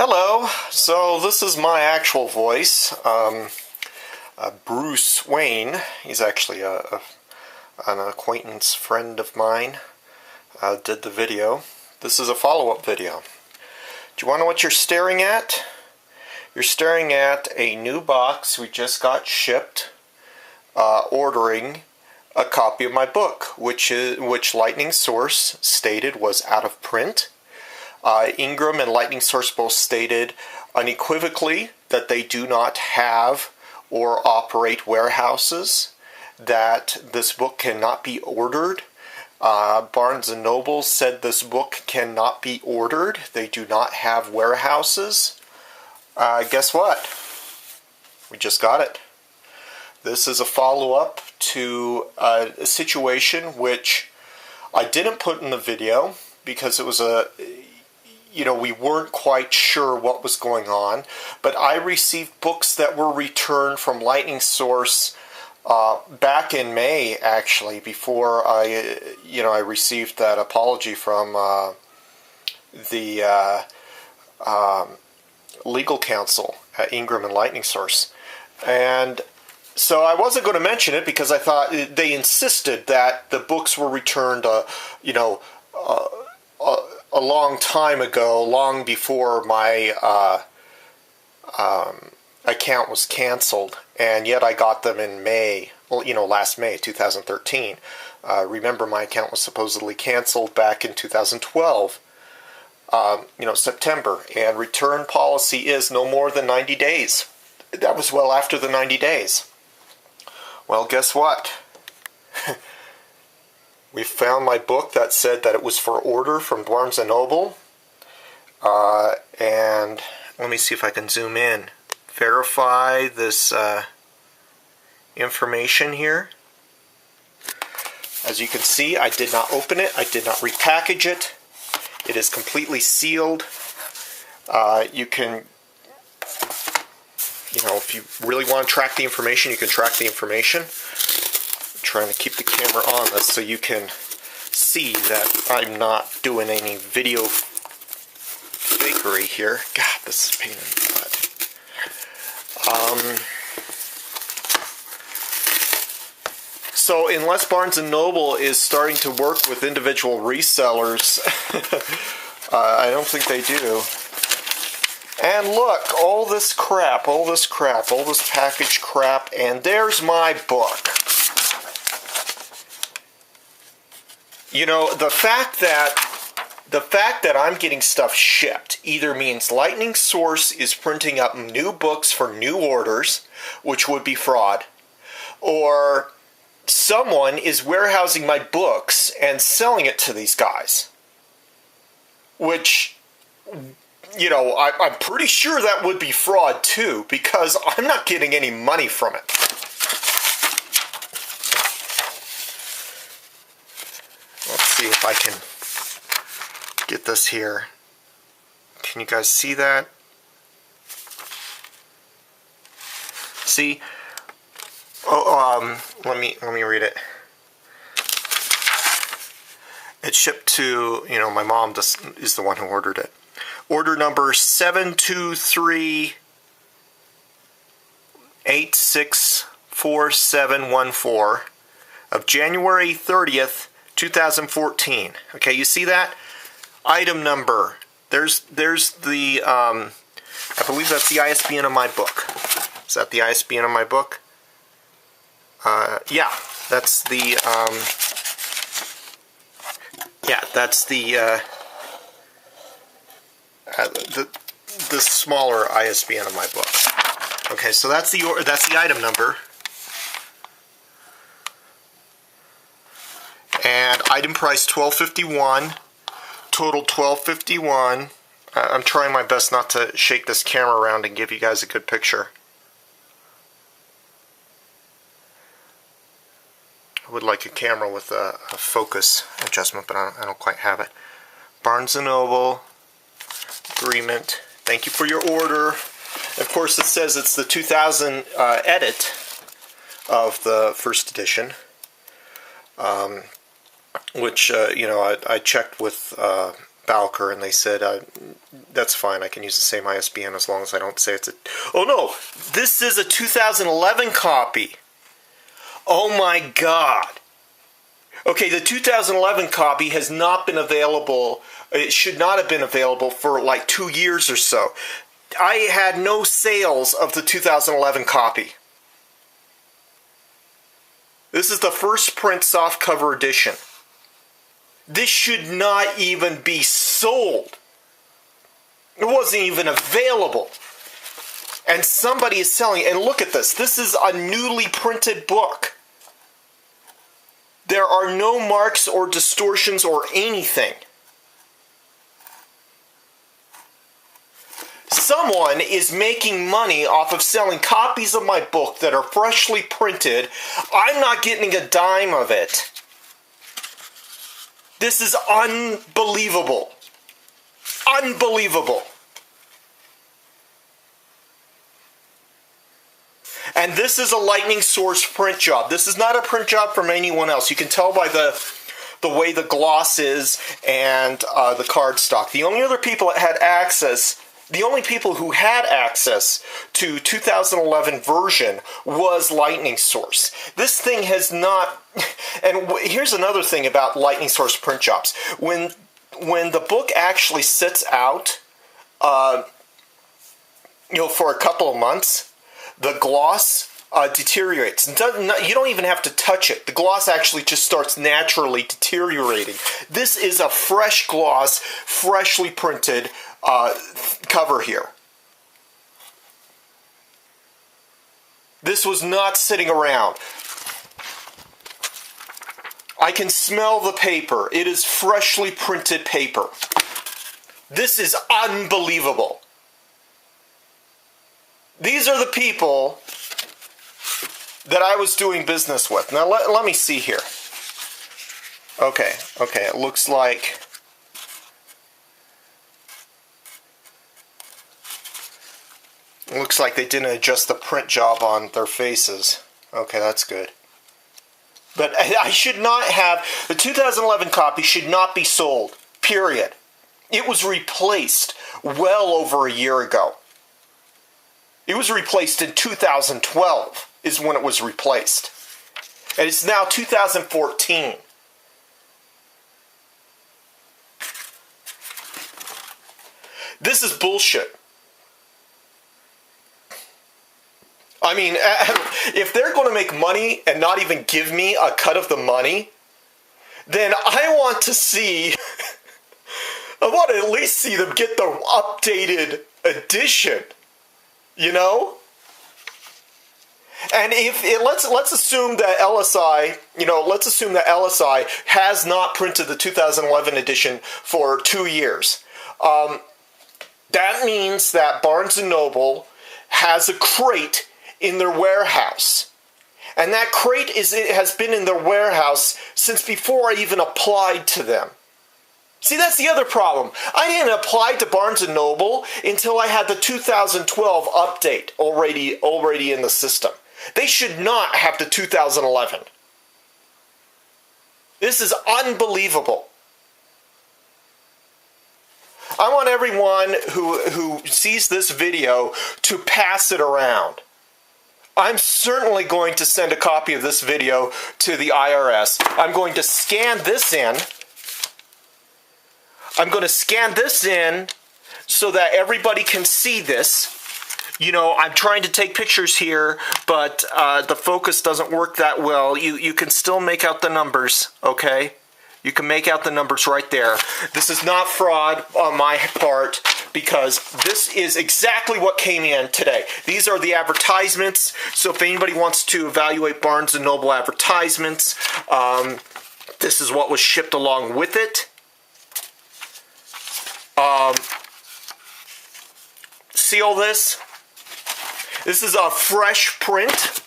Hello, so this is my actual voice. Bruce Wayne, he's actually an acquaintance friend of mine, did the video. This is a follow-up video. Do you want to know what you're staring at? You're staring at a new box we just got shipped, ordering a copy of my book, which Lightning Source stated was out of print. Ingram and Lightning Source both stated unequivocally that they do not have or operate warehouses, that this book cannot be ordered. Barnes & Noble said this book cannot be ordered. They do not have warehouses. Guess what? We just got it. This is a follow-up to a situation which I didn't put in the video because it was we weren't quite sure what was going on, but I received books that were returned from Lightning Source back in May, actually, before I received that apology from the legal counsel at Ingram and Lightning Source. And so I wasn't going to mention it because I thought they insisted that the books were returned, a long time ago, long before my account was canceled, and yet I got them in May, last May 2013. Remember, my account was supposedly canceled back in 2012, September, and return policy is no more than 90 days. That was well after the 90 days. Well, guess what? We found my book that said that it was for order from Barnes & Noble. And let me see if I can zoom in. Verify this information here. As you can see, I did not open it. I did not repackage it. It is completely sealed. You can, if you really want to track the information, you can track the information. Trying to keep the camera on this so you can see that I'm not doing any video fakery here. God, this is a pain in the butt. So unless Barnes & Noble is starting to work with individual resellers, I don't think they do. And look, all this packaged crap, and there's my book. The fact that I'm getting stuff shipped either means Lightning Source is printing up new books for new orders, which would be fraud, or someone is warehousing my books and selling it to these guys, which, I'm pretty sure that would be fraud too, because I'm not getting any money from it. Let's see if I can get this here. Can you guys see that? See? Let me read it. It's shipped to, my mom is the one who ordered it. Order number 723864714 of January 30th, 2014. Okay, you see that? Item number. There's the, I believe that's the ISBN of my book. Is that the ISBN of my book? Yeah, that's the, the smaller ISBN of my book. Okay, so that's the item number. And item price $12.51, total $12.51. I'm trying my best not to shake this camera around and give you guys a good picture. I would like a camera with a focus adjustment, but I don't quite have it. Barnes & Noble agreement. Thank you for your order. Of course, it says it's the 2000 edit of the first edition. Which, I checked with Balker, and they said that's fine. I can use the same ISBN as long as I don't say it's a... Oh no! This is a 2011 copy! Oh my god! Okay, the 2011 copy has not been available. It should not have been available for like 2 years or so. I had no sales of the 2011 copy. This is the first print softcover edition. This should not even be sold. It wasn't even available. And somebody is selling it. And look at this. This is a newly printed book. There are no marks or distortions or anything. Someone is making money off of selling copies of my book that are freshly printed. I'm not getting a dime of it. This is unbelievable. Unbelievable. And this is a lightning source print job. This is not a print job from anyone else. You can tell by the way the gloss is and the cardstock. The only other people that had access, the only people who had access to 2011 version was Lightning Source. This thing has not... And here's another thing about Lightning Source print jobs. When the book actually sits out, for a couple of months, the gloss deteriorates. You don't even have to touch it. The gloss actually just starts naturally deteriorating. This is a fresh gloss, freshly printed cover here. This was not sitting around. I can smell the paper. It is freshly printed paper. This is unbelievable. These are the people that I was doing business with. Now let me see here. Okay, it looks like... It looks like they didn't adjust the print job on their faces. Okay, that's good. But I should not have... The 2011 copy should not be sold. Period. It was replaced well over a year ago. It was replaced in 2012 is when it was replaced. And it's now 2014. This is bullshit. I mean, if they're going to make money and not even give me a cut of the money, then I want to see... I want to at least see them get the updated edition. You know? And let's assume that LSI, let's assume that LSI has not printed the 2011 edition for 2 years. That means that Barnes & Noble has a crate in their warehouse. And that crate has been in their warehouse since before I even applied to them. See, that's the other problem. I didn't apply to Barnes & Noble until I had the 2012 update already in the system. They should not have the 2011. This is unbelievable. I want everyone who sees this video to pass it around. I'm certainly going to send a copy of this video to the IRS. I'm going to scan this in. I'm going to scan this in so that everybody can see this. I'm trying to take pictures here, but the focus doesn't work that well. You can still make out the numbers, okay? You can make out the numbers right there. This is not fraud on my part because this is exactly what came in today. These are the advertisements. So if anybody wants to evaluate Barnes & Noble advertisements, this is what was shipped along with it. See all this? This is a fresh print.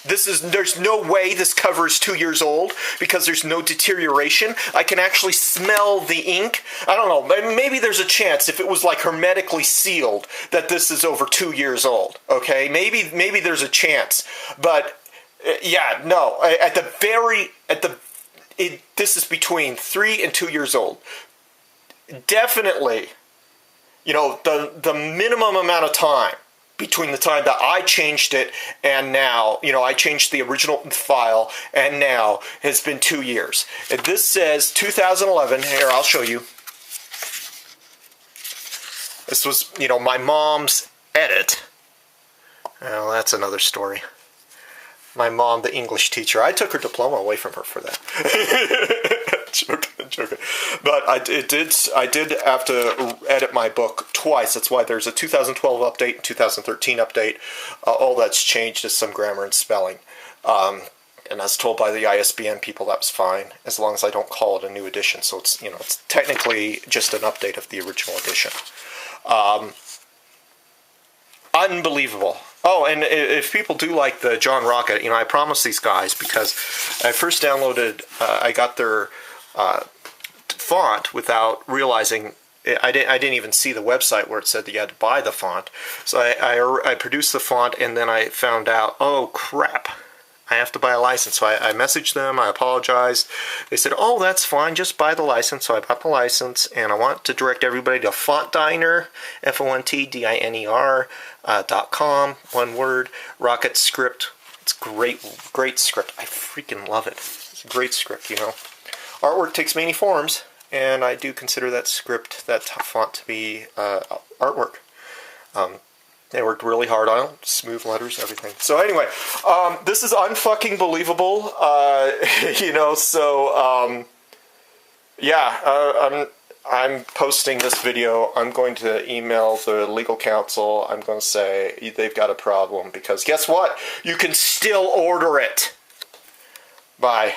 There's no way this cover is 2 years old because there's no deterioration. I can actually smell the ink. I don't know, maybe there's a chance if it was like hermetically sealed that this is over 2 years old, okay? Maybe there's a chance. But yeah, no, this is between 3 and 2 years old. Definitely, you know, the minimum amount of time between the time that I changed it and now, you know, I changed the original file and now has been 2 years. And this says 2011. Here, I'll show you. This was, you know, my mom's edit. Well, that's another story. My mom, the English teacher, I took her diploma away from her for that. Joking. But I did have to edit my book twice. That's why there's a 2012 update and 2013 update. All that's changed is some grammar and spelling. And as told by the ISBN people, that was fine, as long as I don't call it a new edition. So it's, you know, it's technically just an update of the original edition. Unbelievable. Oh, and if people do like the John Rocket, you know, I promised these guys, because I first downloaded, I got their font without realizing, I didn't even see the website where it said that you had to buy the font. So I produced the font, and then I found out, oh crap, I have to buy a license. So I messaged them, I apologized. They said, oh, that's fine, just buy the license. So I bought the license, and I want to direct everybody to FontDiner, FONTDINER.com, one word, Rocket script. It's great script. I freaking love it. It's a great script, you know. Artwork takes many forms, and I do consider that script, that font, to be artwork. They worked really hard on it, smooth letters, everything. So anyway, this is unfucking believable, you know. So yeah, I'm posting this video. I'm going to email the legal counsel. I'm going to say they've got a problem, because guess what? You can still order it. Bye.